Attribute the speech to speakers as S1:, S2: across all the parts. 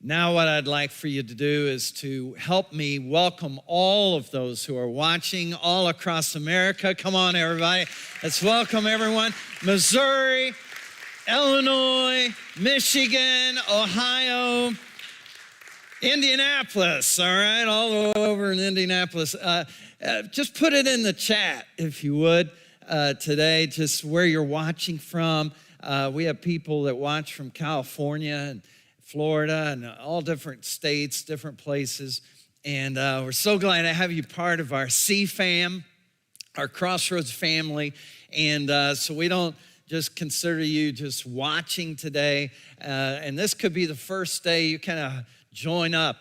S1: Now what I'd like for you to do is to help me welcome all of those who are watching all across America. Come on, everybody. Let's welcome everyone. Missouri, Illinois, Michigan, Ohio, Indianapolis, all right, all the way over in Indianapolis. Just put it in the chat, if you would, today, just where you're watching from. We have people that watch from California and Florida and all different states, different places. And we're so glad to have you part of our C-Fam, our Crossroads family. And so we don't just consider you just watching today. And this could be the first day you kind of join up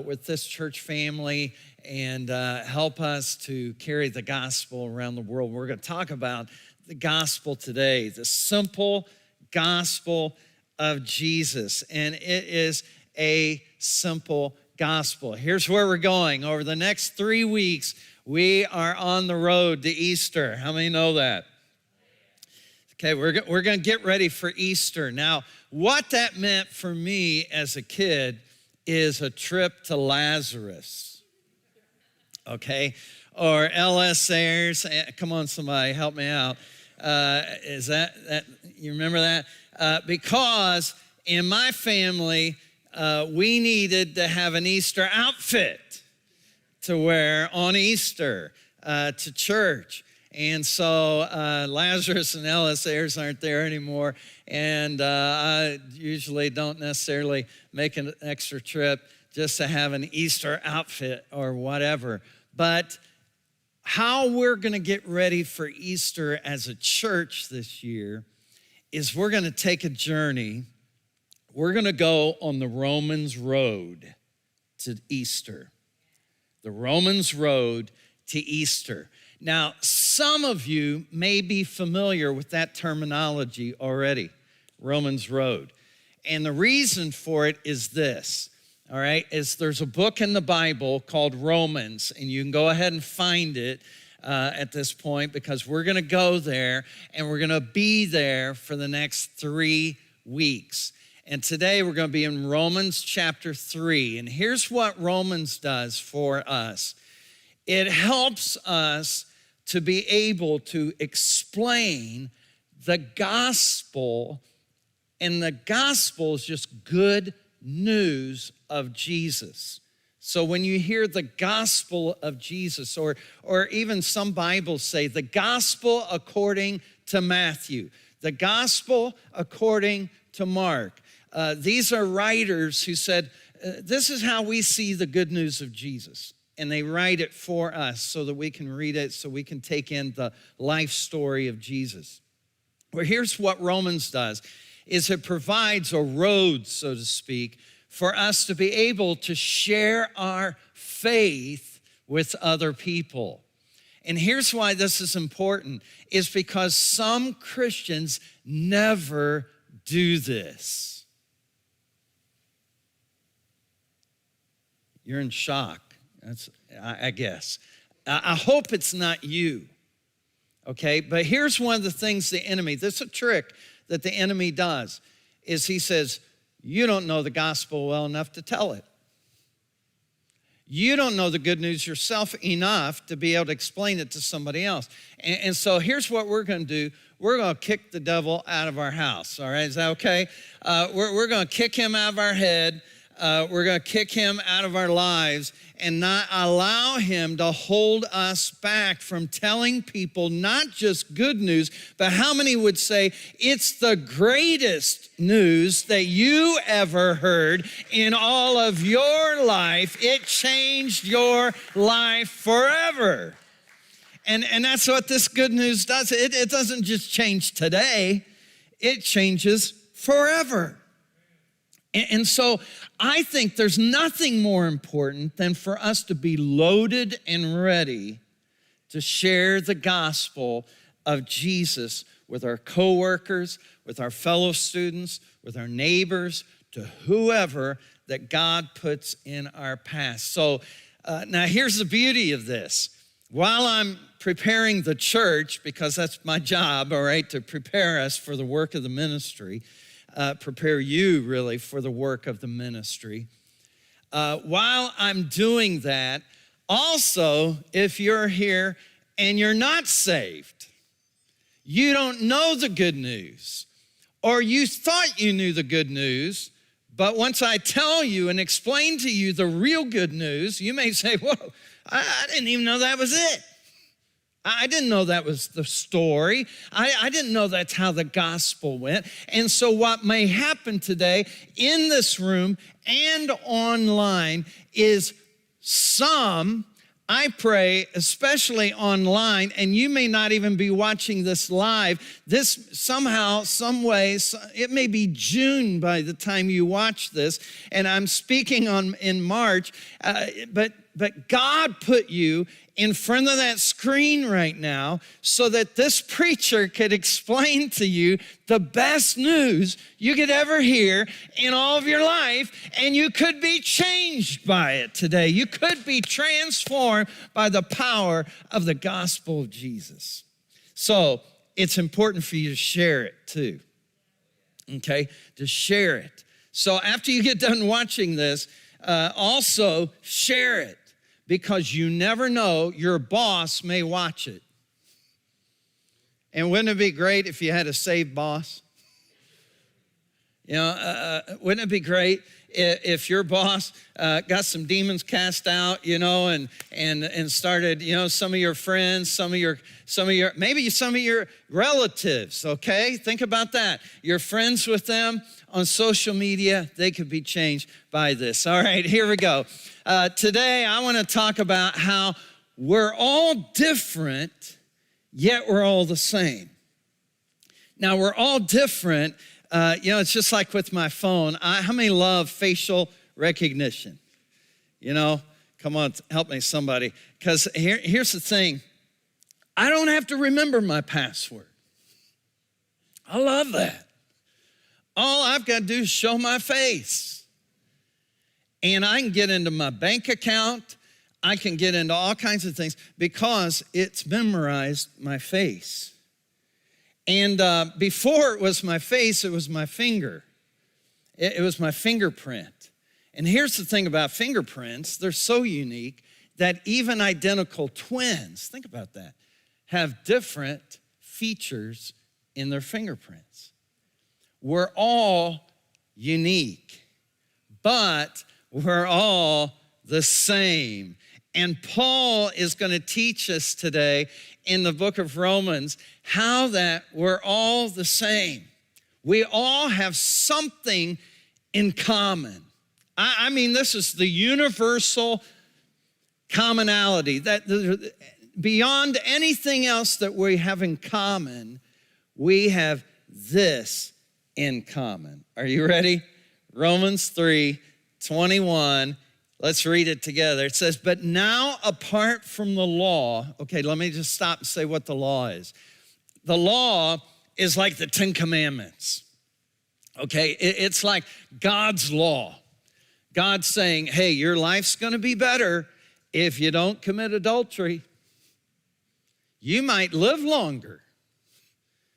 S1: with this church family and help us to carry the gospel around the world. We're going to talk about the gospel today, the simple gospel of Jesus. And it is a simple gospel. Here's where we're going. Over the next 3 weeks, we are on the road to Easter. How many know that? Okay, we're going to get ready for Easter. Now, what that meant for me as a kid is a trip to Lazarus, okay? Or LSAers, come on somebody, help me out. Is that, you remember that? Because in my family, we needed to have an Easter outfit to wear on Easter to church. And so Lazarus and LSAers aren't there anymore. And I usually don't necessarily make an extra trip just to have an Easter outfit or whatever. But how we're going to get ready for Easter as a church this year is we're going to take a journey. We're going to go on the Romans road to Easter. The Romans road to Easter. Now, some of you may be familiar with that terminology already, Romans road. And the reason for it is this, all right, is there's a book in the Bible called Romans, and you can go ahead and find it at this point because we're going to go there and we're going to be there for the next 3 weeks. And today we're going to be in Romans chapter 3. And here's what Romans does for us. It helps us to be able to explain the gospel, and the gospel is just good news of Jesus. So when you hear the gospel of Jesus, or even some Bibles say the gospel according to Matthew, the gospel according to Mark. These are writers who said, this is how we see the good news of Jesus. And they write it for us so that we can read it, so we can take in the life story of Jesus. Well, here's what Romans does, is it provides a road, so to speak, for us to be able to share our faith with other people. And here's why this is important, is because some Christians never do this. You're in shock. I guess. I hope it's not you, okay? But here's one of the things the enemy, this is a trick that the enemy does, is he says, you don't know the gospel well enough to tell it. You don't know the good news yourself enough to be able to explain it to somebody else. And so here's what we're going to do. We're going to kick the devil out of our house, all right? Is that okay? We're going to kick him out of our head. We're going to kick him out of our lives and not allow him to hold us back from telling people not just good news, but how many would say it's the greatest news that you ever heard in all of your life. It changed your life forever. And that's what this good news does. It doesn't just change today. It changes forever. And so I think there's nothing more important than for us to be loaded and ready to share the gospel of Jesus with our coworkers, with our fellow students, with our neighbors, to whoever that God puts in our path. So now here's the beauty of this. While I'm preparing the church, because that's my job, all right, to prepare us for the work of the ministry, prepare you really for the work of the ministry. While I'm doing that, also, if you're here and you're not saved, you don't know the good news, or you thought you knew the good news, but once I tell you and explain to you the real good news, you may say, whoa, I didn't even know that was it. I didn't know that was the story. I didn't know that's how the gospel went. And so what may happen today in this room and online is some, I pray, especially online, and you may not even be watching this live. This somehow, some way, it may be June by the time you watch this, and I'm speaking in March, but God put you in front of that screen right now so that this preacher could explain to you the best news you could ever hear in all of your life, and you could be changed by it today. You could be transformed by the power of the gospel of Jesus. So it's important for you to share it too, okay? To share it. So after you get done watching this, also share it, because you never know, your boss may watch it. And wouldn't it be great if you had a saved boss? You know, wouldn't it be great if your boss got some demons cast out, you know, and started, you know, some of your friends, maybe some of your relatives, okay? Think about that. You're friends with them on social media, they could be changed by this. All right, here we go. Today, I want to talk about how we're all different, yet we're all the same. Now, we're all different. You know, it's just like with my phone. How many love facial recognition? You know, come on, help me, somebody. Because here's the thing. I don't have to remember my password. I love that. All I've got to do is show my face. And I can get into my bank account. I can get into all kinds of things because it's memorized my face. And before it was my face, it was my finger. It was my fingerprint. And here's the thing about fingerprints. They're so unique that even identical twins, think about that, have different features in their fingerprints. We're all unique, but we're all the same. And Paul is going to teach us today in the book of Romans how that we're all the same. We all have something in common. I mean, this is the universal commonality that beyond anything else that we have in common, we have this in common. Are you ready? Romans 3:21. Let's read it together. It says, but now apart from the law, okay, let me just stop and say what the law is. The law is like the 10 Commandments, okay? It's like God's law. God's saying, hey, your life's gonna be better if you don't commit adultery. You might live longer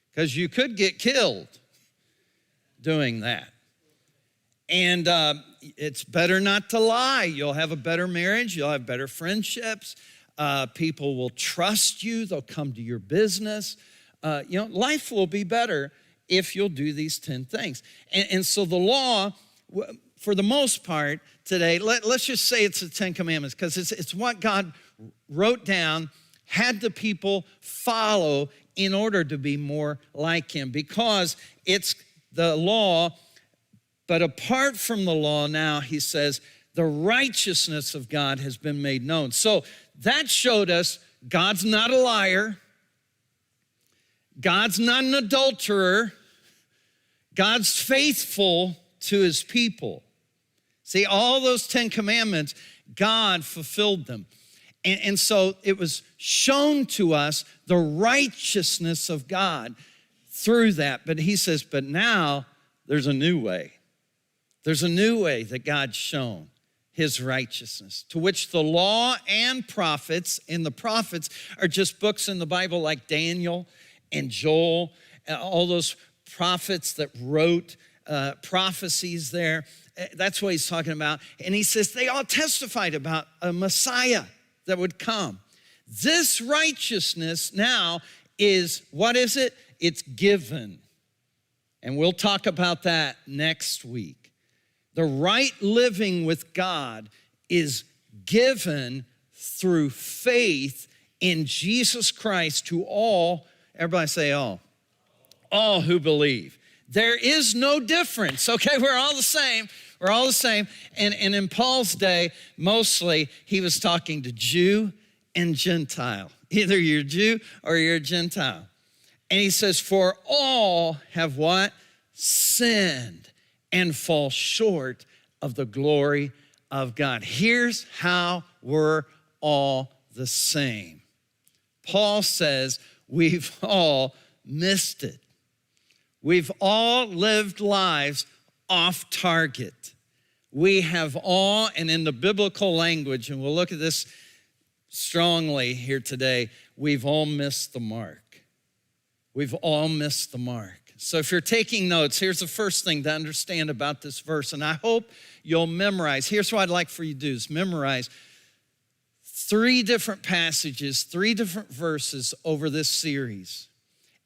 S1: because you could get killed doing that. And it's better not to lie. You'll have a better marriage. You'll have better friendships. People will trust you. They'll come to your business. You know, life will be better if you'll do these 10 things. And so the law, for the most part today, let's just say it's the 10 Commandments because it's what God wrote down, had the people follow in order to be more like him, because it's the law. But apart from the law now, he says, the righteousness of God has been made known. So that showed us God's not a liar. God's not an adulterer. God's faithful to his people. See, all those 10 commandments, God fulfilled them. And so it was shown to us the righteousness of God through that. But he says, but now there's a new way. There's a new way that God's shown his righteousness, to which the law and prophets, and the prophets are just books in the Bible like Daniel and Joel, and all those prophets that wrote prophecies there. That's what he's talking about. And he says they all testified about a Messiah that would come. This righteousness now is, what is it? It's given. And we'll talk about that next week. The right living with God is given through faith in Jesus Christ to all, everybody say all who believe. There is no difference, okay? We're all the same. We're all the same. And in Paul's day, mostly he was talking to Jew and Gentile. Either you're a Jew or you're a Gentile. And he says, for all have what? Sinned and fall short of the glory of God. Here's how we're all the same. Paul says we've all missed it. We've all lived lives off target. We have all, and in the biblical language, and we'll look at this strongly here today, we've all missed the mark. We've all missed the mark. So if you're taking notes, here's the first thing to understand about this verse, and I hope you'll memorize. Here's what I'd like for you to do is memorize 3 different passages, 3 different verses over this series.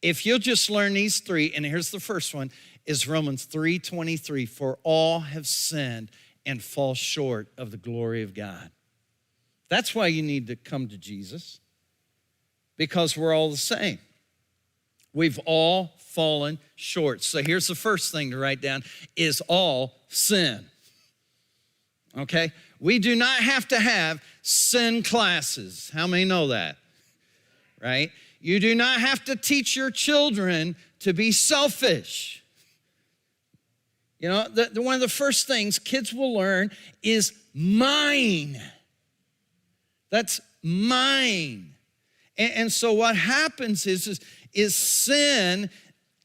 S1: If you'll just learn these 3, and here's the first one, is Romans 3:23, for all have sinned and fall short of the glory of God. That's why you need to come to Jesus, because we're all the same. We've all fallen short. So here's the first thing to write down, is all sin. Okay? We do not have to have sin classes. How many know that? Right? You do not have to teach your children to be selfish. You know, one of the first things kids will learn is mine. That's mine. And so what happens is sin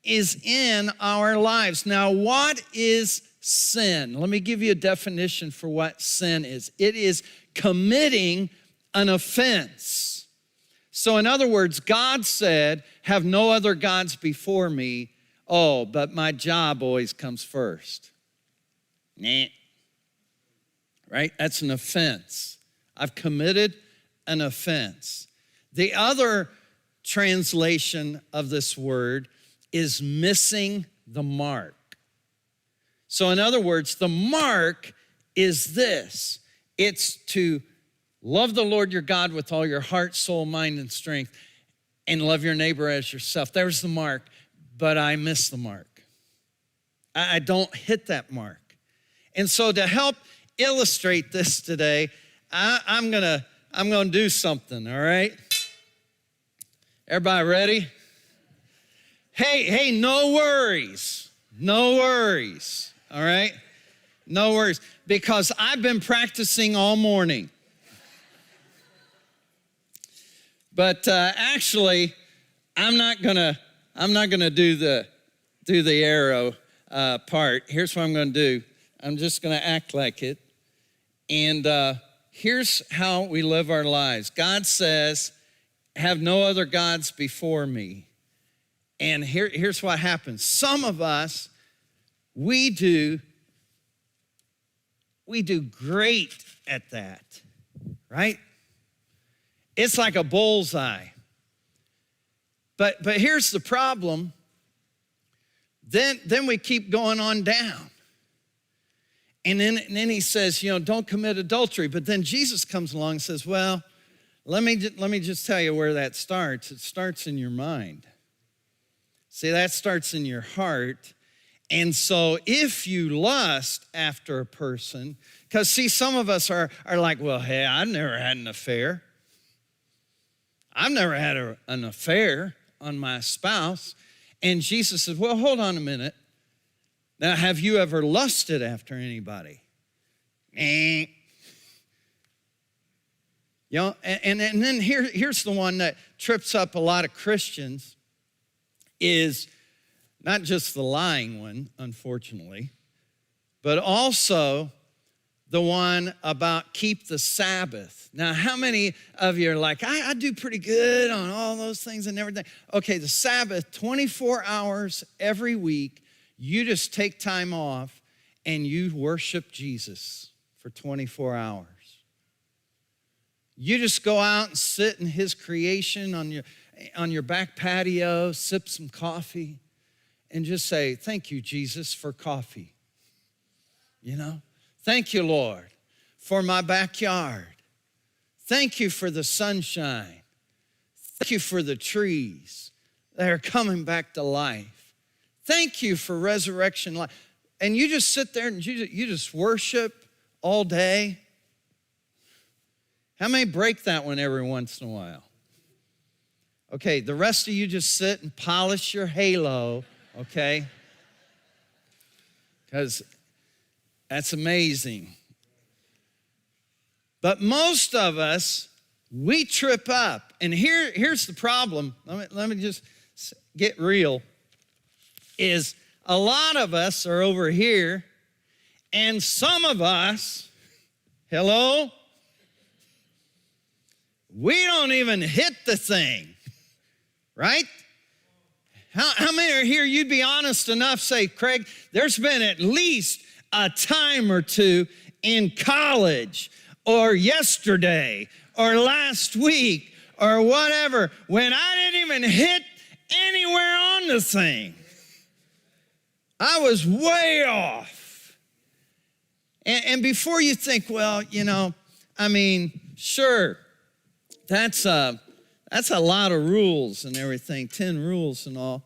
S1: is in our lives. Now, what is sin? Let me give you a definition for what sin is. It is committing an offense. So in other words, God said, have no other gods before me. Oh, but my job always comes first. Nah. Right? That's an offense. I've committed an offense. The other translation of this word is missing the mark. So in other words, the mark is this. It's to love the Lord your God with all your heart, soul, mind, and strength, and love your neighbor as yourself. There's the mark, but I miss the mark. I don't hit that mark. And so to help illustrate this today, I'm gonna do something, all right? Everybody ready? Hey, no worries, all right? No worries, because I've been practicing all morning. But actually, I'm not gonna do the arrow part. Here's what I'm gonna do. I'm just gonna act like it. And here's how we live our lives. God says, have no other gods before me. And here's what happens. Some of us, we do great at that, right? It's like a bullseye. But here's the problem. Then we keep going on down. And then he says, don't commit adultery. But then Jesus comes along and says, well, let me just tell you where that starts. It starts in your mind. See, that starts in your heart. And so if you lust after a person, because see, some of us are like, well, hey, I've never had an affair. I've never had an affair on my spouse. And Jesus says, well, hold on a minute. Now, have you ever lusted after anybody? And then here's the one that trips up a lot of Christians, is not just the lying one, unfortunately, but also the one about keep the Sabbath. Now, how many of you are like, I do pretty good on all those things and everything? Okay, the Sabbath, 24 hours every week, You just take time off and you worship Jesus for 24 hours. You just go out and sit in his creation on your back patio, sip some coffee, and just say, thank you, Jesus, for coffee. You know, thank you, Lord, for my backyard. Thank you for the sunshine. Thank you for the trees that are coming back to life. Thank you for resurrection life. And you just sit there and you just worship all day. How many break that one every once in a while? Okay, the rest of you just sit and polish your halo, okay? Because that's amazing. But most of us, we trip up. And here's the problem. Let me just get real. Is a lot of us are over here, and some of us, hello? We don't even hit the thing, right? How many are here, you'd be honest enough, say, Craig, there's been at least a time or two in college or yesterday or last week or whatever when I didn't even hit anywhere on the thing. I was way off. And before you think, well, sure, that's a lot of rules and everything, 10 rules and all.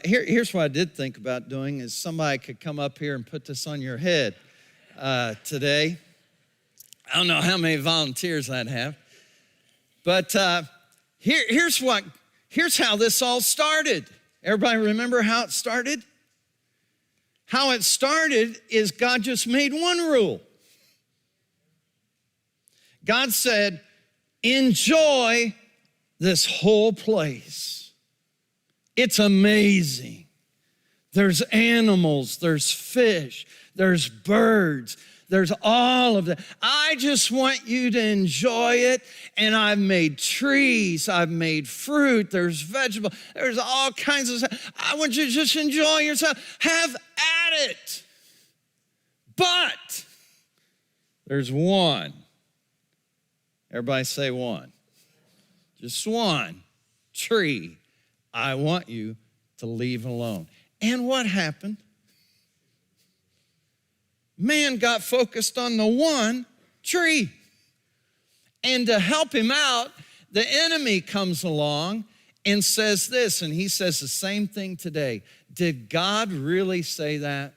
S1: Here's what I did think about doing is somebody could come up here and put this on your head today. I don't know how many volunteers I'd have. But here's how this all started. Everybody remember how it started? How it started is God just made one rule. God said, enjoy this whole place. It's amazing. There's animals, there's fish, there's birds, there's all of that. I just want you to enjoy it. And I've made trees, I've made fruit, there's vegetables, there's all kinds of stuff. I want you to just enjoy yourself. Have at it. But there's one. Everybody say one. Just one tree I want you to leave alone. And what happened? Man got focused on the one tree. And to help him out, the enemy comes along and says this, and he says the same thing today. Did God really say that?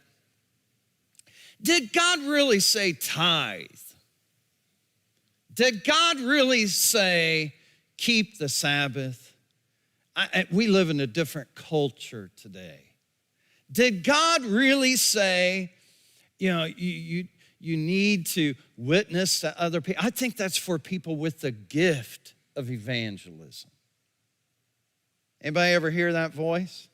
S1: Did God really say tithe? Did God really say keep the Sabbath? We live in a different culture today. Did God really say, you need to witness to other people? I think that's for people with the gift of evangelism. Anybody ever hear that voice?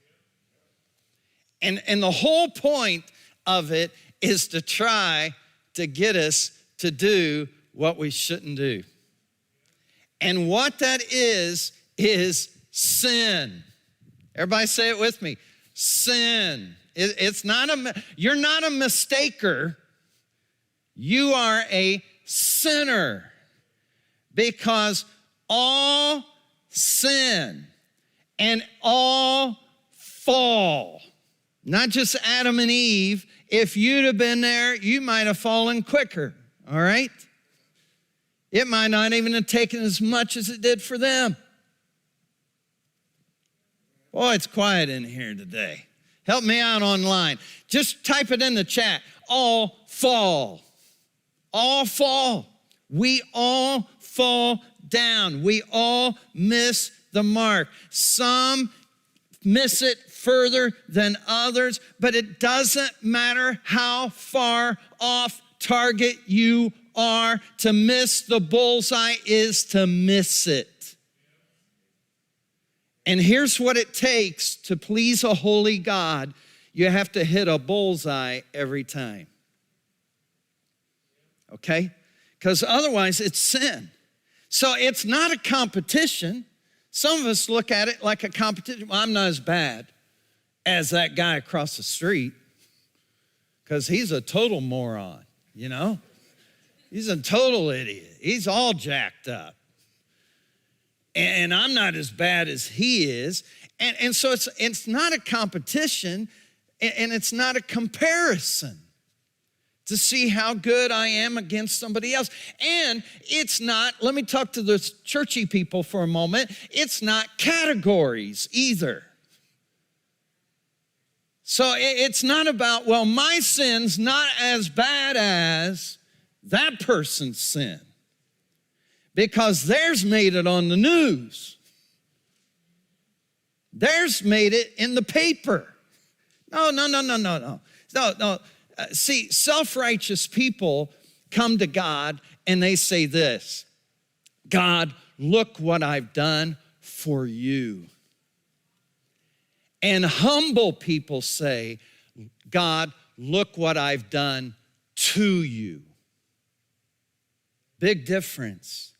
S1: And the whole point of it is to try to get us to do what we shouldn't do. And what that is sin. Everybody say it with me. Sin. You're not a mistaker. You are a sinner. Because all sin and all fall. Not just Adam and Eve. If you'd have been there, you might have fallen quicker. All right? It might not even have taken as much as it did for them. Boy, it's quiet in here today. Help me out online. Just type it in the chat. All fall. All fall. We all fall down. We all miss the mark. Some miss it further than others, but it doesn't matter how far off target you are. To miss the bullseye is to miss it. And here's what it takes to please a holy God. You have to hit a bullseye every time. Okay? Because otherwise it's sin. So it's not a competition. Some of us look at it like a competition. Well, I'm not as bad as that guy across the street, because he's a total moron, you know? He's a total idiot. He's all jacked up. And I'm not as bad as he is. And so it's not a competition, and it's not a comparison to see how good I am against somebody else. And it's not, let me talk to the churchy people for a moment, it's not categories either. So it's not about, well, my sin's not as bad as that person's sin, because theirs made it on the news. Theirs made it in the paper. No. See, self-righteous people come to God and they say this: God, look what I've done for you. And humble people say, God, look what I've done to you. Big difference.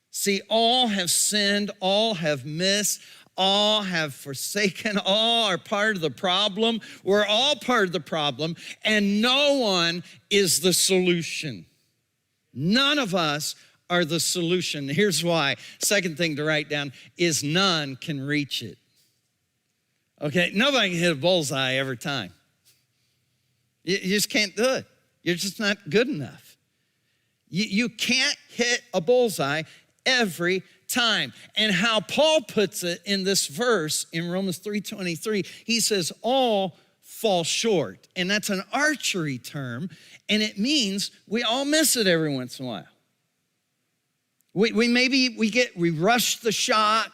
S1: See, all have sinned, all have missed, all have forsaken, all are part of the problem. We're all part of the problem, and no one is the solution. None of us are the solution. Here's why. Second thing to write down is none can reach it. Okay, nobody can hit a bullseye every time. You just can't do it. You're just not good enough. You can't hit a bullseye every time. And how Paul puts it in this verse in Romans 3:23, he says all fall short. And that's an archery term, and it means we all miss it every once in a while. We rush the shot,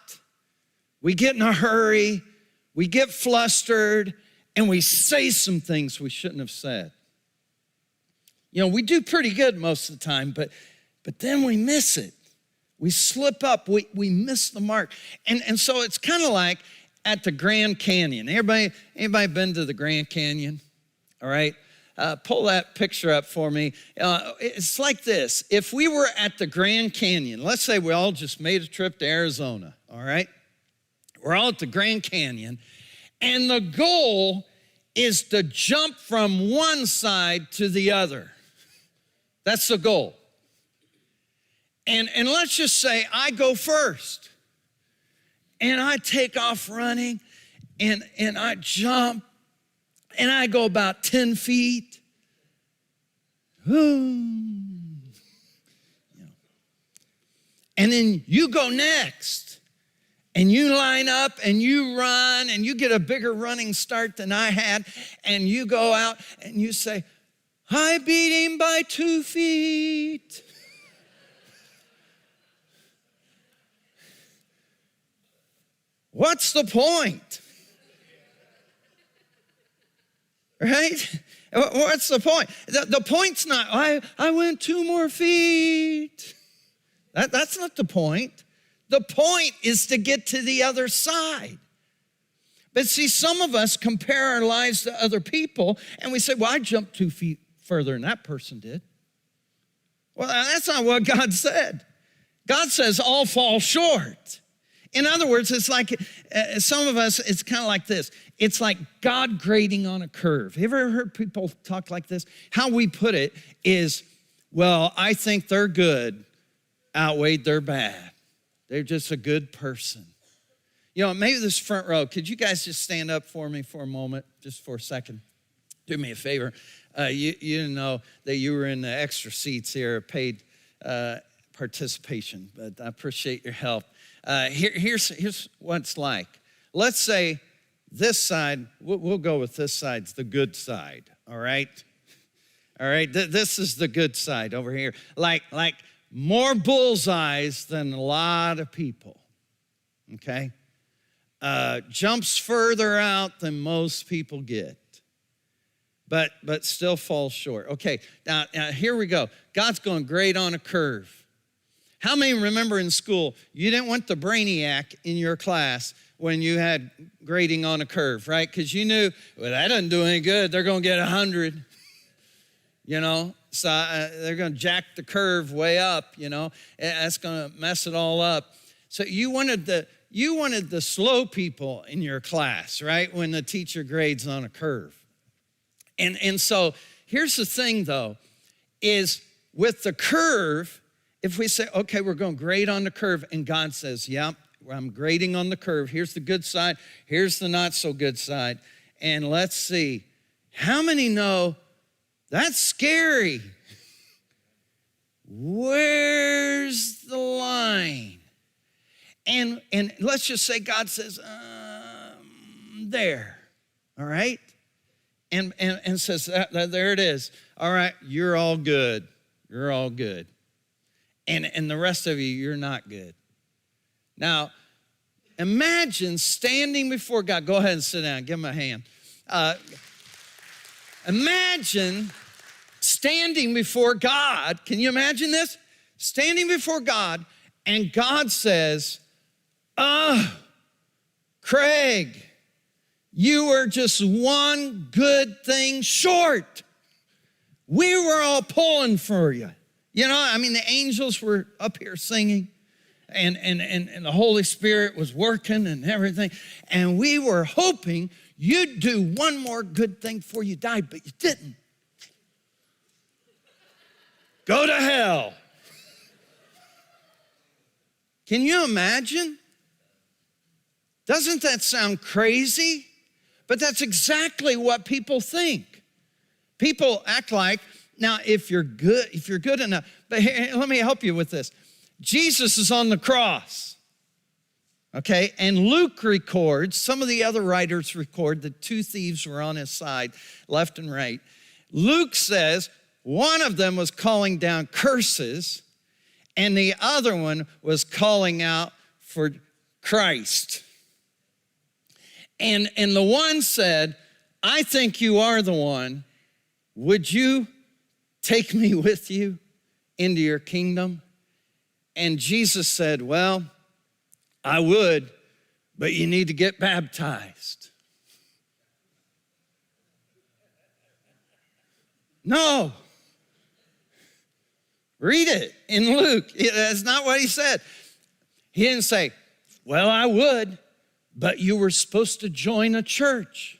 S1: we get in a hurry, we get flustered, and we say some things we shouldn't have said. You know, we do pretty good most of the time, but then we miss it. We slip up, we miss the mark. And so it's kind of like at the Grand Canyon. Anybody been to the Grand Canyon? All right, pull that picture up for me. It's like this. If we were at the Grand Canyon, let's say we all just made a trip to Arizona, all right? We're all at the Grand Canyon, and the goal is to jump from one side to the other. That's the goal. And let's just say I go first, and I take off running, and I jump, and I go about 10 feet. And then you go next, and you line up, and you run, and you get a bigger running start than I had, and you go out, and you say, I beat him by 2 feet. What's the point? Right? What's the point? The point's not, I went 2 more feet. That's not the point. The point is to get to the other side. But see, some of us compare our lives to other people, and we say, well, I jumped 2 feet further than that person did. Well, that's not what God said. God says all fall short. In other words, it's like, some of us, it's kind of like this. It's like God grading on a curve. Have you ever heard people talk like this? How we put it is, well, I think their good outweighed their bad. They're just a good person. You know, maybe this front row, could you guys just stand up for me for a moment, just for a second? Do me a favor. You didn't know that you were in the extra seats here, paid participation, but I appreciate your help. Here's what it's like. Let's say this side, we'll go with this side's the good side, all right? All right, this is the good side over here. Like more bullseyes than a lot of people, okay? Jumps further out than most people get, but still falls short. Okay, now here we go. God's going great on a curve. How many remember in school, you didn't want the brainiac in your class when you had grading on a curve, right? Because you knew, well, that doesn't do any good. They're going to get 100, you know? So they're going to jack the curve way up, you know? That's going to mess it all up. So you wanted the you wanted the slow people in your class, right? When the teacher grades on a curve. And so here's the thing though, is with the curve, if we say, okay, we're going to grade on the curve, and God says, yeah, I'm grading on the curve. Here's the good side. Here's the not so good side. And let's see, how many know that's scary? Where's the line? And let's just say God says, there, all right? And says, there it is. All right, you're all good. You're all good. And the rest of you, you're not good. Now, imagine standing before God. Go ahead and sit down. Give him a hand. Imagine standing before God. Can you imagine this? Standing before God, and God says, Craig, you were just one good thing short. We were all pulling for you. You know, I mean, the angels were up here singing, and the Holy Spirit was working and everything. And we were hoping you'd do one more good thing before you died, but you didn't. Go to hell. Can you imagine? Doesn't that sound crazy? But that's exactly what people think. People act like, now if you're good enough, but here, let me help you with this. Jesus is on the cross, okay? And Luke records, some of the other writers record that two thieves were on his side, left and right. Luke says one of them was calling down curses, and the other one was calling out for Christ. And the one said, I think you are the one. Would you take me with you into your kingdom? And Jesus said, well, I would, but you need to get baptized. No. Read it in Luke. That's not what he said. He didn't say, well, I would, but you were supposed to join a church.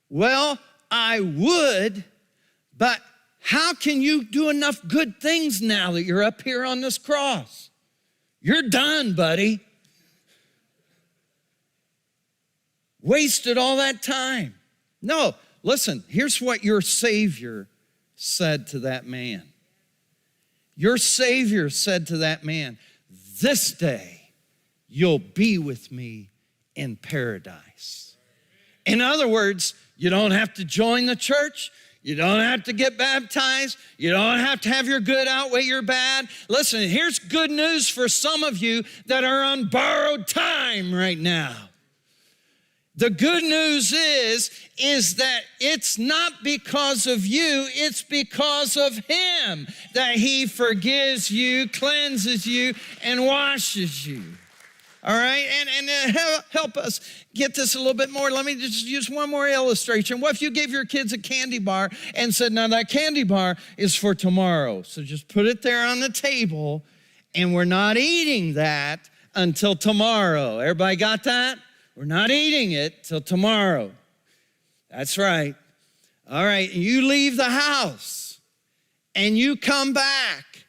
S1: Well, I would, but how can you do enough good things now that you're up here on this cross? You're done, buddy. Wasted all that time. No, listen, here's what your Savior said to that man. Your Savior said to that man, this day you'll be with me in paradise. In other words, you don't have to join the church. You don't have to get baptized. You don't have to have your good outweigh your bad. Listen, here's good news for some of you that are on borrowed time right now. The good news is that it's not because of you, it's because of him that he forgives you, cleanses you, and washes you. All right, and help us get this a little bit more. Let me just use one more illustration. What if you gave your kids a candy bar and said, now that candy bar is for tomorrow. So just put it there on the table, and we're not eating that until tomorrow. Everybody got that? We're not eating it till tomorrow. That's right. All right, you leave the house, and you come back,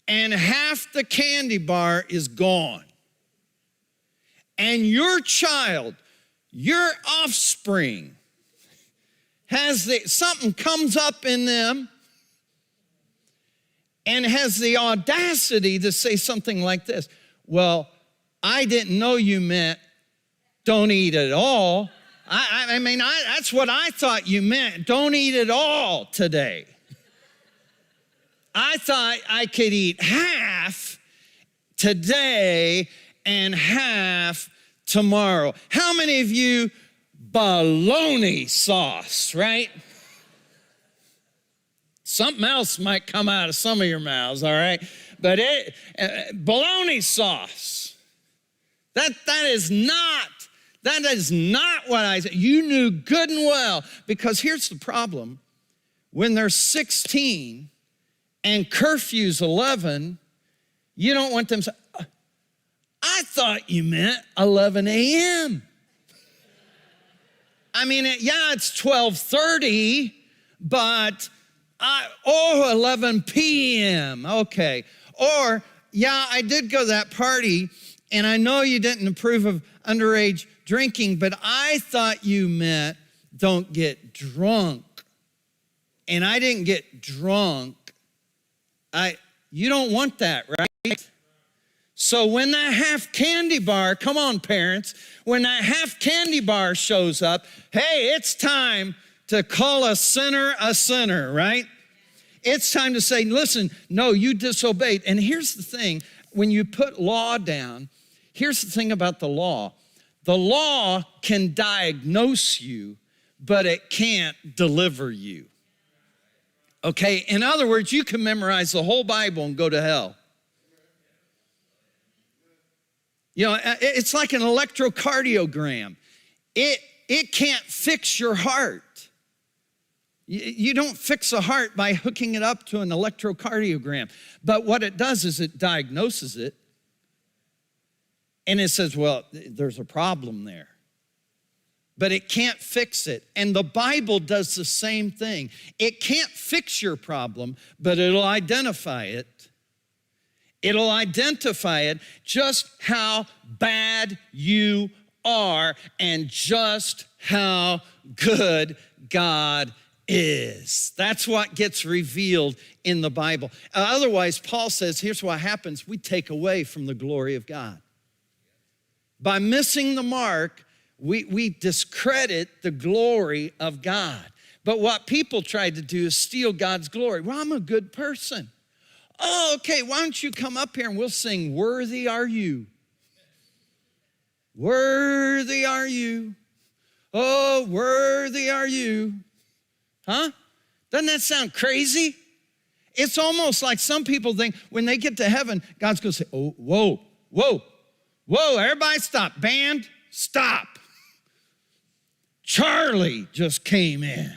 S1: and half the candy bar is gone. And your child, your offspring, something comes up in them and has the audacity to say something like this. Well, I didn't know you meant don't eat it all. I mean, that's what I thought you meant. Don't eat it all today. I thought I could eat half today and half tomorrow. How many of you bologna sauce, right? Something else might come out of some of your mouths, all right? But bologna sauce, that is not what I said. You knew good and well, because here's the problem. When they're 16 and curfew's 11, you don't want them to say, I thought you meant 11 a.m. I mean, it's 12:30, but 11 p.m. Okay. Or, I did go to that party, and I know you didn't approve of underage drinking, but I thought you meant don't get drunk. And I didn't get drunk. You don't want that, right? So when that half candy bar, come on parents, when that half candy bar shows up, hey, it's time to call a sinner, right? It's time to say, listen, no, you disobeyed. And here's the thing, when you put law down, here's the thing about the law. The law can diagnose you, but it can't deliver you. Okay, in other words, you can memorize the whole Bible and go to hell. You know, it's like an electrocardiogram. It can't fix your heart. You don't fix a heart by hooking it up to an electrocardiogram. But what it does is it diagnoses it. And it says, well, there's a problem there. But it can't fix it. And the Bible does the same thing. It can't fix your problem, but it'll identify it. It'll identify it, just how bad you are and just how good God is. That's what gets revealed in the Bible. Otherwise, Paul says, here's what happens. We take away from the glory of God. By missing the mark, we discredit the glory of God. But what people try to do is steal God's glory. Well, I'm a good person. Oh, okay, why don't you come up here and we'll sing, Worthy Are You. Worthy are you. Oh, worthy are you. Huh? Doesn't that sound crazy? It's almost like some people think when they get to heaven, God's going to say, oh, whoa, everybody stop. Band, stop. Charlie just came in.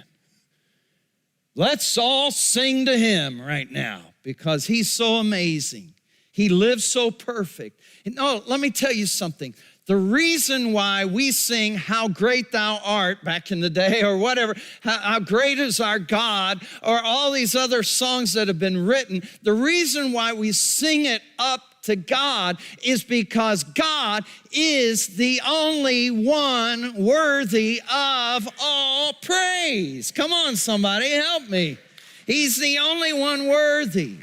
S1: Let's all sing to him right now because he's so amazing. He lives so perfect. No, let me tell you something. The reason why we sing How Great Thou Art back in the day or whatever, how great is our God, or all these other songs that have been written, the reason why we sing it up to God is because God is the only one worthy of all praise. Come on, somebody, help me. He's the only one worthy.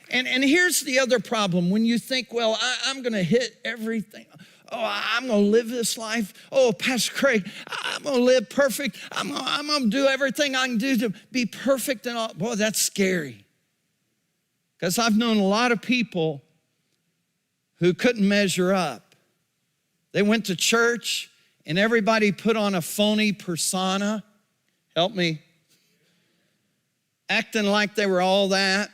S1: And here's the other problem. When you think, well, I'm going to hit everything. Oh, I'm going to live this life. Oh, Pastor Craig, I'm going to live perfect. I'm going to do everything I can do to be perfect and all. Boy, that's scary. Because I've known a lot of people who couldn't measure up. They went to church and everybody put on a phony persona. Help me. Acting like they were all that.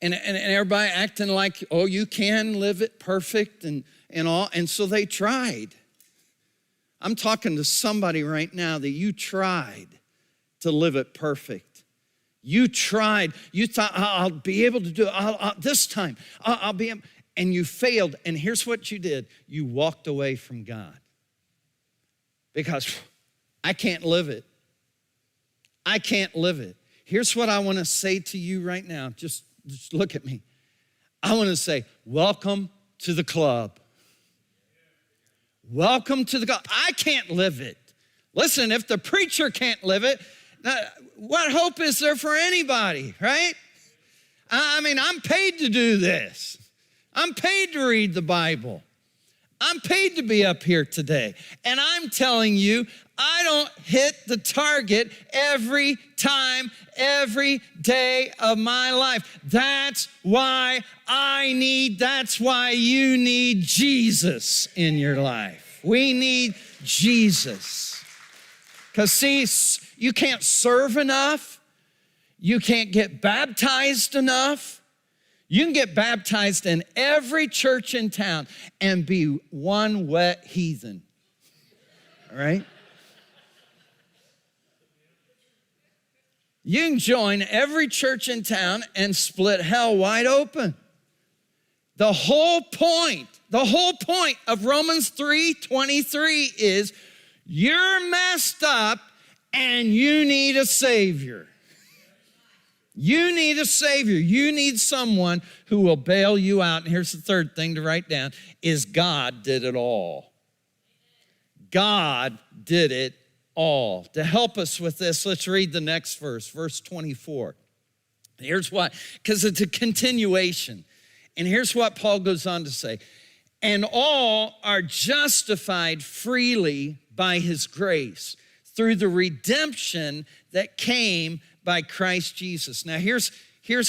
S1: And everybody acting like, oh, you can live it perfect and all. And so they tried. I'm talking to somebody right now that you tried to live it perfect. You tried. You thought, I'll be able to do it. This time, I'll be able. And you failed. And here's what you did. You walked away from God. Because I can't live it. I can't live it. Here's what I want to say to you right now. Just look at me. I want to say, welcome to the club. Welcome to the club. I can't live it. Listen, if the preacher can't live it, what hope is there for anybody, right? I mean, I'm paid to do this. I'm paid to read the Bible. I'm paid to be up here today. And I'm telling you, I don't hit the target every time, every day of my life. That's why that's why you need Jesus in your life. We need Jesus. Because see, you can't serve enough. You can't get baptized enough. You can get baptized in every church in town and be one wet heathen. All right? You can join every church in town and split hell wide open. The whole point of Romans 3:23 is you're messed up and you need a Savior. You need a Savior. You need someone who will bail you out. And here's the third thing to write down is God did it all. God did it all. To help us with this, let's read the next verse, verse 24. Here's why, because it's a continuation. And here's what Paul goes on to say. And all are justified freely by his grace through the redemption that came by Christ Jesus. Now here's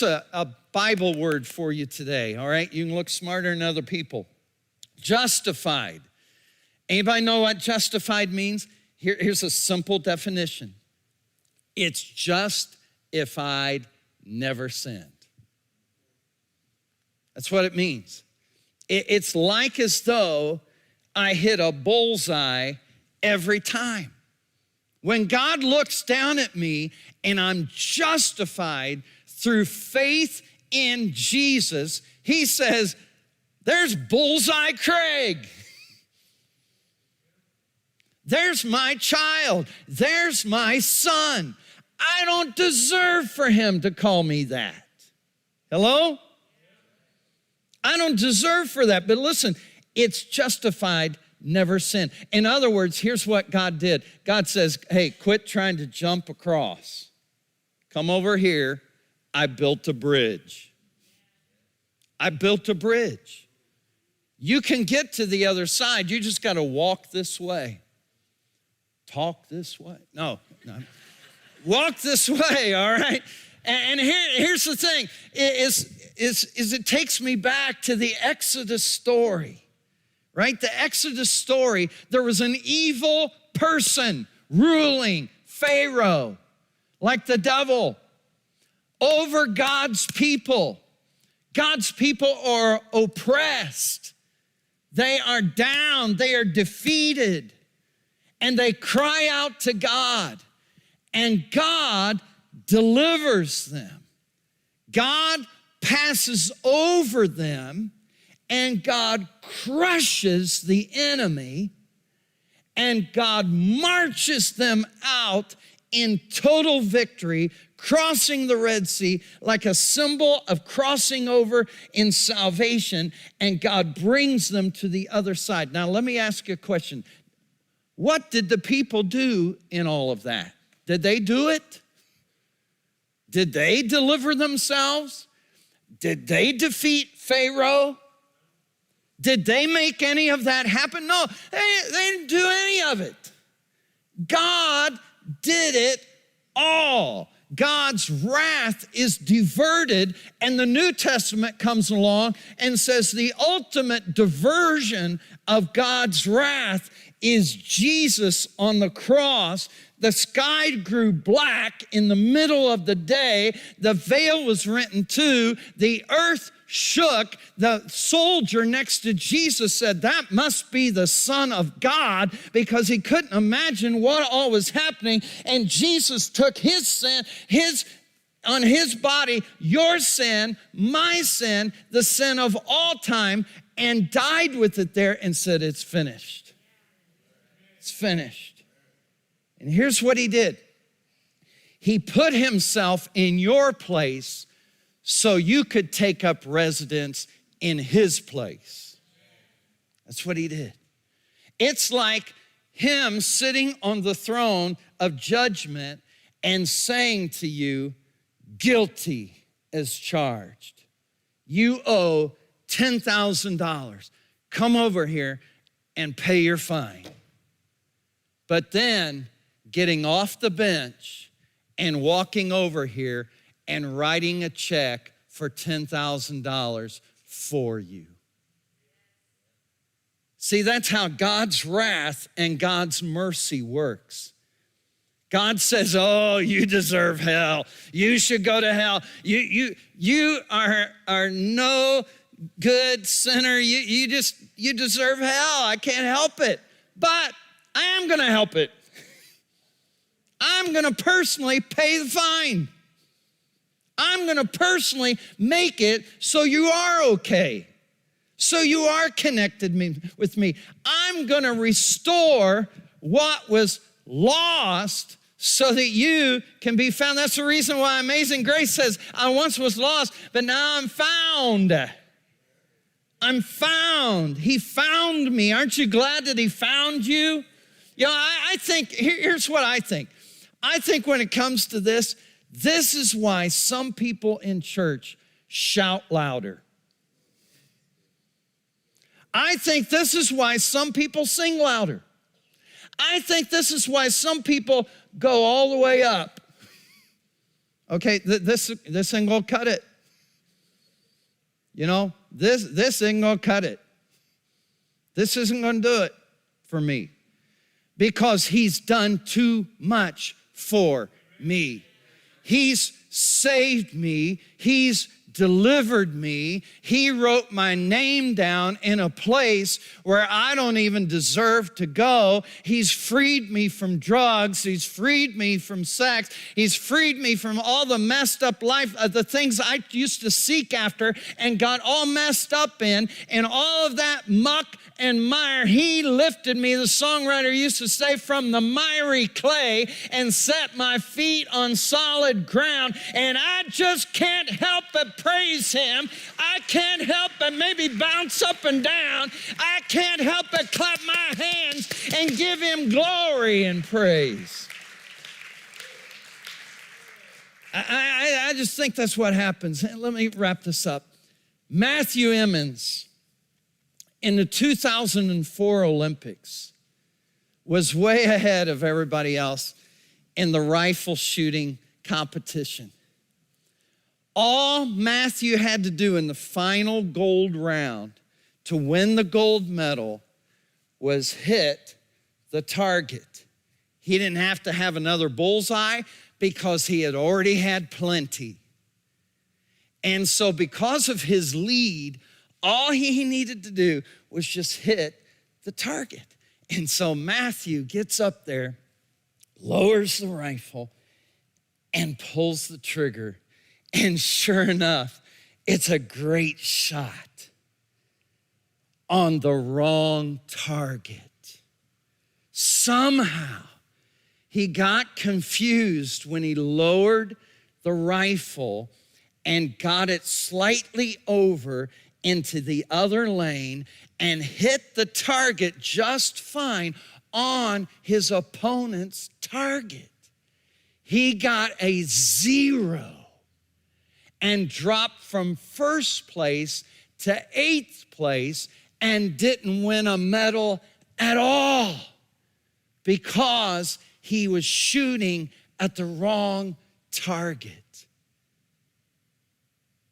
S1: a Bible word for you today, all right? You can look smarter than other people. Justified. Anybody know what justified means? Here's a simple definition. It's just if I'd never sinned. That's what it means. It's like as though I hit a bullseye every time. When God looks down at me and I'm justified through faith in Jesus, he says, there's bullseye Craig. There's my child. There's my son. I don't deserve for him to call me that. Hello? I don't deserve for that. But listen, it's justified, never sin. In other words, here's what God did. God says, hey, quit trying to jump across. Come over here. I built a bridge. I built a bridge. You can get to the other side. You just got to walk this way. Talk this way. No. Walk this way, all right? And here's the thing, is it takes me back to the Exodus story, right? The Exodus story, there was an evil person ruling, Pharaoh, like the devil, over God's people. God's people are oppressed. They are down, they are defeated, and they cry out to God, and God delivers them. God passes over them, and God crushes the enemy, and God marches them out in total victory, crossing the Red Sea like a symbol of crossing over in salvation, and God brings them to the other side. Now, let me ask you a question. What did the people do in all of that? Did they do it? Did they deliver themselves? Did they defeat Pharaoh? Did they make any of that happen? No, they didn't do any of it. God did it all. God's wrath is diverted, and the New Testament comes along and says the ultimate diversion of God's wrath is Jesus on the cross. The sky grew black in the middle of the day. The veil was rent in two. The earth shook. The soldier next to Jesus said, that must be the Son of God, because he couldn't imagine what all was happening. And Jesus took his sin, on his body, your sin, my sin, the sin of all time, and died with it there and said, it's finished. It's finished. And here's what he did. He put himself in your place so you could take up residence in his place. That's what he did. It's like him sitting on the throne of judgment and saying to you, guilty as charged. You owe $10,000. Come over here and pay your fine. But then getting off the bench and walking over here and writing a check for $10,000 for you. See, that's how God's wrath and God's mercy works. God says, oh, you deserve hell. You should go to hell. You are no good sinner. You deserve hell. I can't help it. But I am going to help it. I'm going to personally pay the fine. I'm going to personally make it so you are okay. So you are connected with me. I'm going to restore what was lost so that you can be found. That's the reason why Amazing Grace says, I once was lost, but now I'm found. I'm found. He found me. Aren't you glad that he found you? You know, I think, here's what I think. I think when it comes to this is why some people in church shout louder. I think this is why some people sing louder. I think this is why some people go all the way up. Okay, this ain't gonna cut it. You know, this ain't gonna cut it. This isn't gonna do it for me because he's done too much for me. He's saved me. He's delivered me. He wrote my name down in a place where I don't even deserve to go. He's freed me from drugs. He's freed me from sex. He's freed me from all the messed up life, the things I used to seek after and got all messed up in, and all of that muck and mire. He lifted me, the songwriter used to say, from the miry clay and set my feet on solid ground. And I just can't help but praise him. I can't help but maybe bounce up and down. I can't help but clap my hands and give him glory and praise. I just think that's what happens. Let me wrap this up. Matthew Emmons, in the 2004 Olympics, was way ahead of everybody else in the rifle shooting competition. All Matthew had to do in the final gold round to win the gold medal was hit the target. He didn't have to have another bullseye because he had already had plenty. And so because of his lead, all he needed to do was just hit the target. And so Matthew gets up there, lowers the rifle, and pulls the trigger. And sure enough, it's a great shot on the wrong target. Somehow, he got confused when he lowered the rifle and got it slightly over into the other lane and hit the target just fine on his opponent's target. He got a 0 and dropped from first place to 8th place and didn't win a medal at all because he was shooting at the wrong target.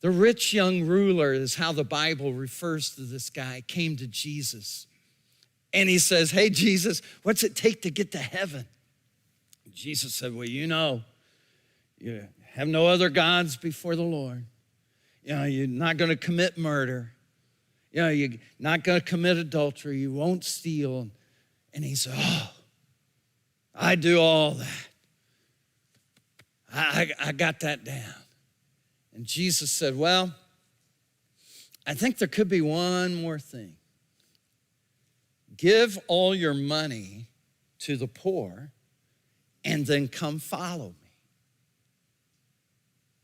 S1: The rich young ruler is how the Bible refers to this guy, came to Jesus. And he says, hey, Jesus, what's it take to get to heaven? Jesus said, well, you have no other gods before the Lord. You're not going to commit murder. You're not going to commit adultery. You won't steal. And he said, oh, I do all that. I got that down. And Jesus said, well, I think there could be one more thing. Give all your money to the poor and then come follow me.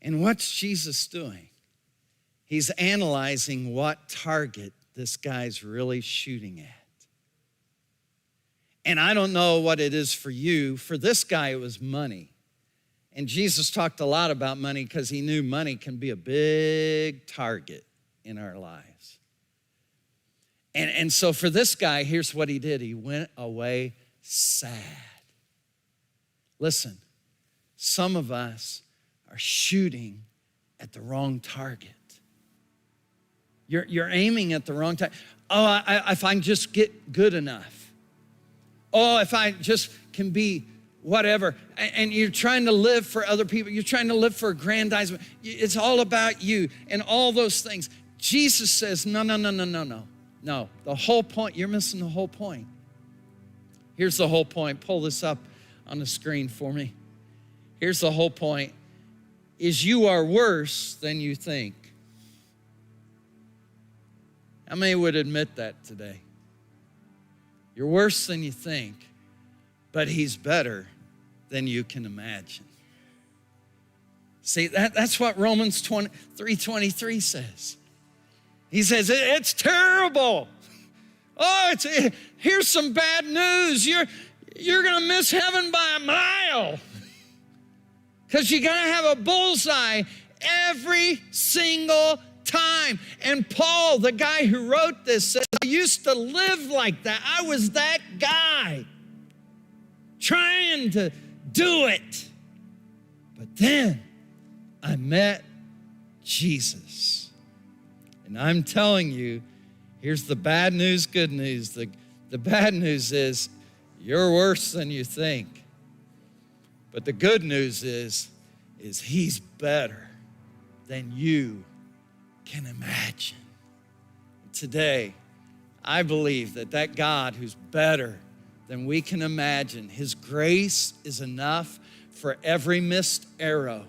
S1: And what's Jesus doing? He's analyzing what target this guy's really shooting at. And I don't know what it is for you. For this guy, it was money. And Jesus talked a lot about money because he knew money can be a big target in our lives. And so for this guy, here's what he did. He went away sad. Listen, some of us are shooting at the wrong target. You're aiming at the wrong target. Oh, if I can just get good enough. Oh, if I just can be whatever. And you're trying to live for other people. You're trying to live for aggrandizement. It's all about you and all those things. Jesus says, no. No, the whole point, you're missing the whole point. Here's the whole point. Pull this up on the screen for me. Here's the whole point, is you are worse than you think. How many would admit that today? You're worse than you think, but he's better than you can imagine. See, that's what Romans 3:23 says. He says, it's terrible. Oh, here's some bad news. You're going to miss heaven by a mile because you got to have a bullseye every single time. And Paul, the guy who wrote this, said, I used to live like that. I was that guy trying to do it. But then I met Jesus. And I'm telling you, here's the bad news, good news. The bad news is you're worse than you think. But the good news is he's better than you can imagine. Today, I believe that God who's better than we can imagine, his grace is enough for every missed arrow,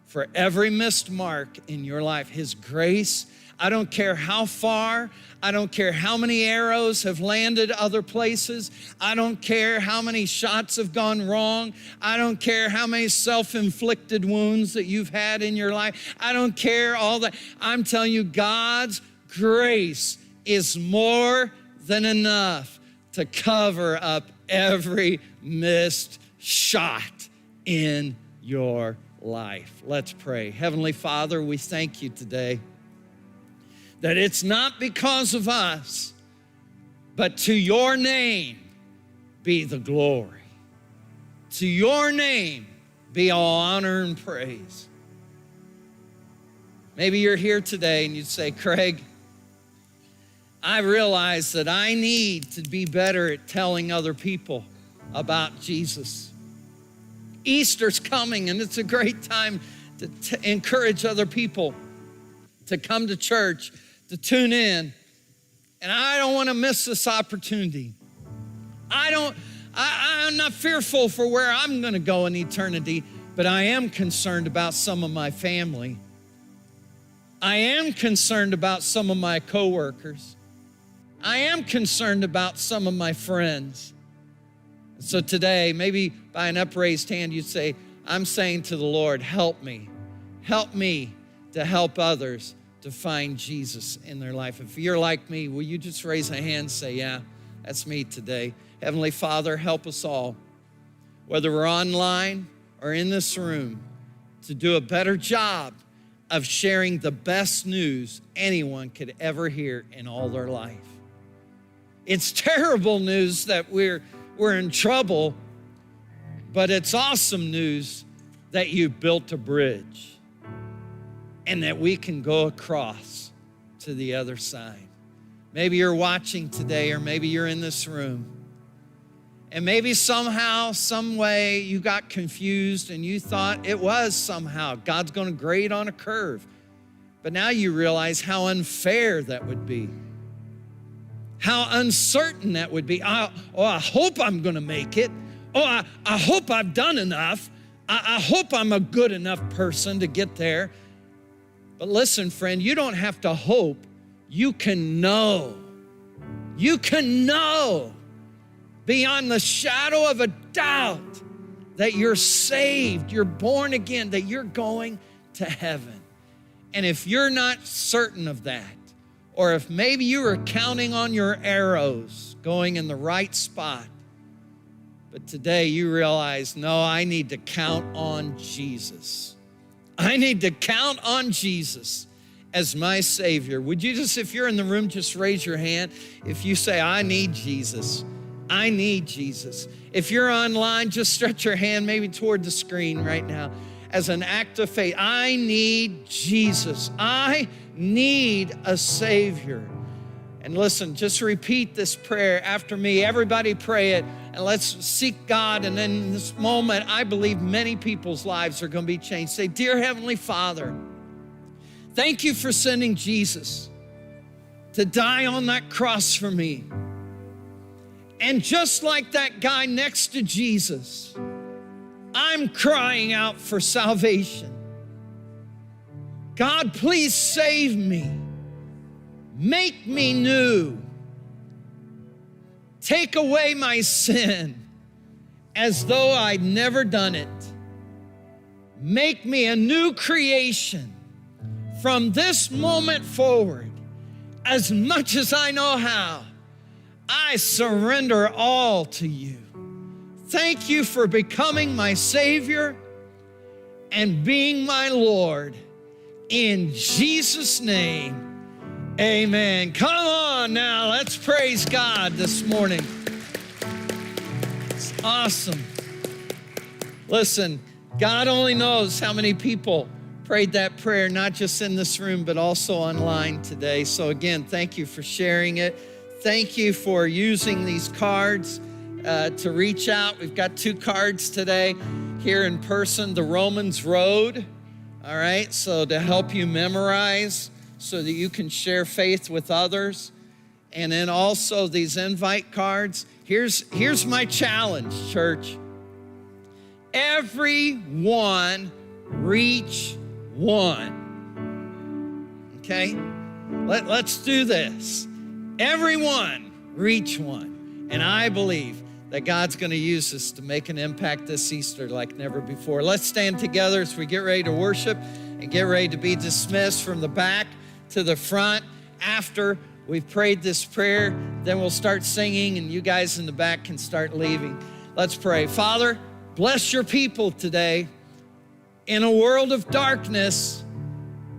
S1: for every missed mark in your life. His grace, I don't care how far, I don't care how many arrows have landed other places, I don't care how many shots have gone wrong, I don't care how many self-inflicted wounds that you've had in your life, I don't care all that. I'm telling you, God's grace is more than enough to cover up every missed shot in your life. Let's pray. Heavenly Father, we thank you today that it's not because of us, but to your name be the glory. To your name be all honor and praise. Maybe you're here today and you'd say, Craig, I realize that I need to be better at telling other people about Jesus. Easter's coming, and it's a great time to encourage other people to come to church, to tune in. And I don't want to miss this opportunity. I'm not fearful for where I'm going to go in eternity, but I am concerned about some of my family. I am concerned about some of my coworkers. I am concerned about some of my friends. So today, maybe by an upraised hand, you'd say, I'm saying to the Lord, help me to help others to find Jesus in their life. If you're like me, will you just raise a hand and say, yeah, that's me today. Heavenly Father, help us all, whether we're online or in this room, to do a better job of sharing the best news anyone could ever hear in all their life. It's terrible news that we're in trouble, but it's awesome news that you built a bridge and that we can go across to the other side. Maybe you're watching today, or maybe you're in this room, and maybe somehow, some way you got confused and you thought it was somehow God's going to grade on a curve. But now you realize how unfair that would be. How uncertain that would be. I hope I'm going to make it. I hope I've done enough. I hope I'm a good enough person to get there. But listen, friend, you don't have to hope. You can know. You can know beyond the shadow of a doubt that you're saved, you're born again, that you're going to heaven. And if you're not certain of that, or if maybe you were counting on your arrows going in the right spot, but today you realize, no, I need to count on Jesus. I need to count on Jesus as my Savior. Would you just, if you're in the room, just raise your hand. If you say, I need Jesus, I need Jesus. If you're online, just stretch your hand maybe toward the screen right now as an act of faith. I need Jesus. I need a Savior. And listen, just repeat this prayer after me. Everybody pray it, and let's seek God. And in this moment, I believe many people's lives are going to be changed. Say, Dear Heavenly Father, thank you for sending Jesus to die on that cross for me. And just like that guy next to Jesus, I'm crying out for salvation. God, please save me. Make me new. Take away my sin as though I'd never done it. Make me a new creation from this moment forward. As much as I know how, I surrender all to you. Thank you for becoming my Savior and being my Lord. In Jesus' name, amen. Come on now, let's praise God this morning. It's awesome. Listen, God only knows how many people prayed that prayer, not just in this room, but also online today. So again, thank you for sharing it. Thank you for using these cards to reach out. We've got 2 cards today here in person, the Romans Road, all right? So to help you memorize so that you can share faith with others. And then also these invite cards. Here's my challenge, church. Everyone reach one. Okay? Let's do this. Everyone reach one. And I believe that God's going to use us to make an impact this Easter like never before. Let's stand together as we get ready to worship and get ready to be dismissed from the back to the front. After we've prayed this prayer, then we'll start singing and you guys in the back can start leaving. Let's pray. Father, bless your people today. In a world of darkness,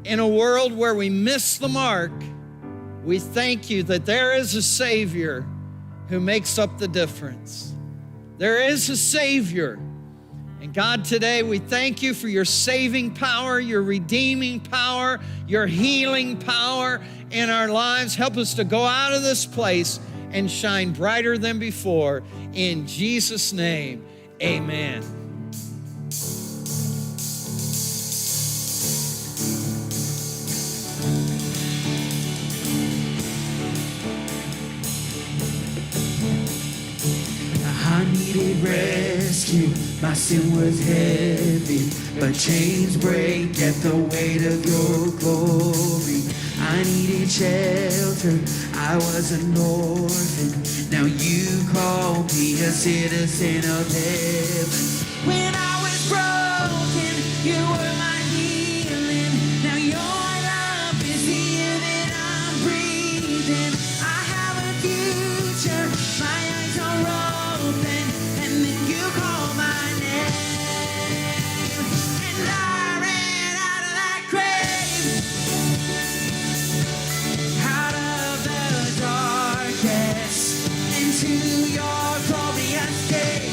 S1: in a world where we miss the mark, we thank you that there is a Savior who makes up the difference. There is a Savior. And God, today we thank you for your saving power, your redeeming power, your healing power in our lives. Help us to go out of this place and shine brighter than before. In Jesus' name, amen.
S2: I needed rescue, my sin was heavy, but chains break at the weight of your glory. I needed shelter, I was an orphan, now you call me a citizen of heaven. When I was broken, you were my healing, now your love is the air that I'm breathing. I have a future, my eyes are open, and then you call my name, and I ran out of that grave, out of the darkness, into your glorious day.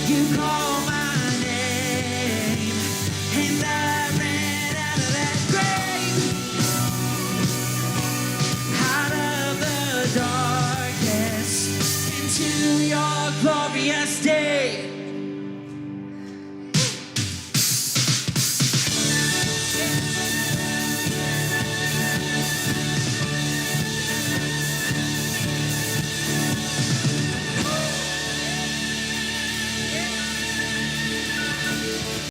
S2: You call